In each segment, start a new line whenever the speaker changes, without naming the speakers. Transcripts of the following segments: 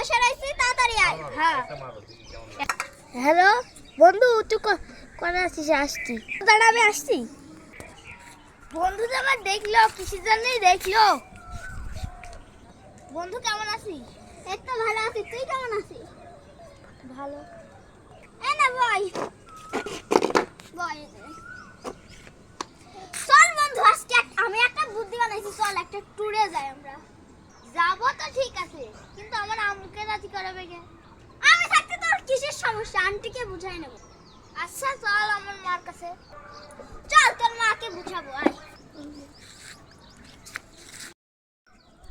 বসে রইছি তাড়াতাড়ি আয়। হ্যাঁ
হ্যালো বন্ধু, তুই কোথায় আছিস? আসছি, দাঁড়া আমি আসছি। বন্ধু তো আমার দেখলো, কিসের জন্যই দেখলো। বন্ধু কেমন আছিস?
এই তো ভালো আছি, তুই কেমন আছিস?
ভালো।
এই না বয় বয় চল বন্ধু, আজকে আমি একটা বুদ্ধি বানাইছি, চল একটা ট্যুরে যাই আমরা।
যাবো তো ঠিক আছে, কিন্তু আমার আম্মুকে রাজি করাবে কে?
আমি থাকতে তোর কিসের সমস্যা, আন্টিকে বুঝাই নেব।
আচ্ছা চল আমার মার কাছে।
চল তোর মাকে বুঝাবো। আয়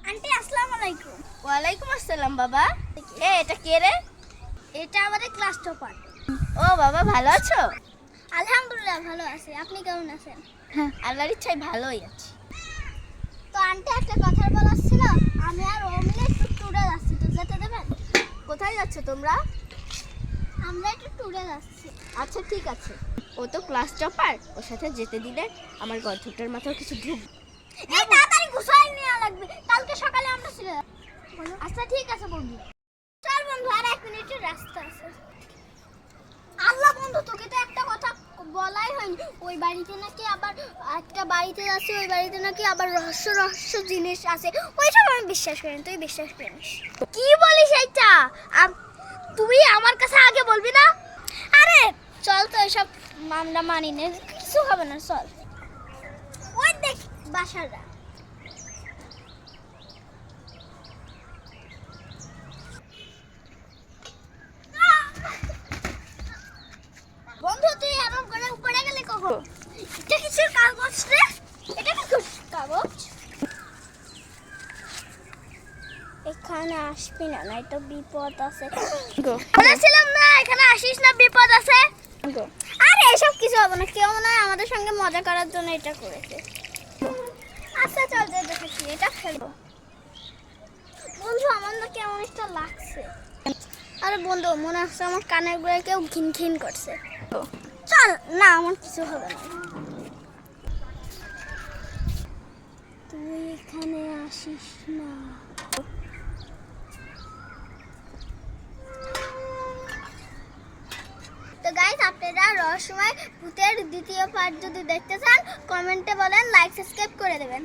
আন্টি, আসসালামু আলাইকুম।
ওয়ালাইকুম আসসালাম বাবা। এটা কে রে?
এটা আমাদের ক্লাস টপার।
ও বাবা, ভালো আছো?
আলহামদুলিল্লাহ ভালো আছি, আপনি কেমন আছেন?
হ্যাঁ, আল্লাহর ইচ্ছায় ভালোই আছি।
তো আন্টি একটা কথা বলার ছিল, আমি আর ও মিলে একটু ট্যুরে যাচ্ছি, তো যেতে দেবেন?
কোথায় যাচ্ছ তোমরা?
আমরা একটু ট্যুরে যাচ্ছি।
আচ্ছা ঠিক আছে, ও তো ক্লাস টপার, ওর সাথে যেতে দিলে আমার গর্ধটার মাথায় কিছু ঢুক।
এই তাড়াতাড়ি গুছাই নেওয়া লাগবে, কালকে সকালে আমরা চলে যাব।
আচ্ছা ঠিক আছে বন্ধু।
চল বন্ধু, আর 1 মিনিটের রাস্তা আছে। আল্লাহ বন্ধু, তোকে তো একটা কথা বলাই হয়নি, ওই বাড়িতে নাকি আবার একটা বাড়িতে যাচ্ছে, ওই বাড়িতে নাকি আবার রহস্য রহস্য জিনিস আছে। ওইসব আমি বিশ্বাস করি না, তুই বিশ্বাস করিস?
কি বলিস এইটা? তুই আমার কাছে আগে বলবি না?
আরে চল তো, এসব আমরা মানি না, কিছু হবে না, চল। ওই দেখ বাসাটা। বন্ধু তুই এমন করে উপরে গেলে কখন? এটা কিসের কাগজ রে? এটা কি কাগজ? এখানে আসবি না, নাই তো বিপদ আছে। বলেছিলাম না এখানে আসিস না, বিপদ আছে। আরে এসব কিছু হবে না, কেউ না আমাদের সঙ্গে মজা করার জন্য এটা করেছে। আচ্ছা চল, যে দেখেছি এটা ফেলবো। বন্ধু আমার না কেমন একটা লাগছে। আরে বন্ধু, মনে হচ্ছে আমার কানের গোড়ায় কেউ ঘিন ঘিন করছে। চল না, আমার কিছু হবে না। তুই এখানে আসিস না। তো গাইস, আপনারা রহস্যময় ভূতের দ্বিতীয় পার্ট যদি দেখতে চান, কমেন্টে বলেন, লাইক সাবস্ক্রাইব করে দেবেন।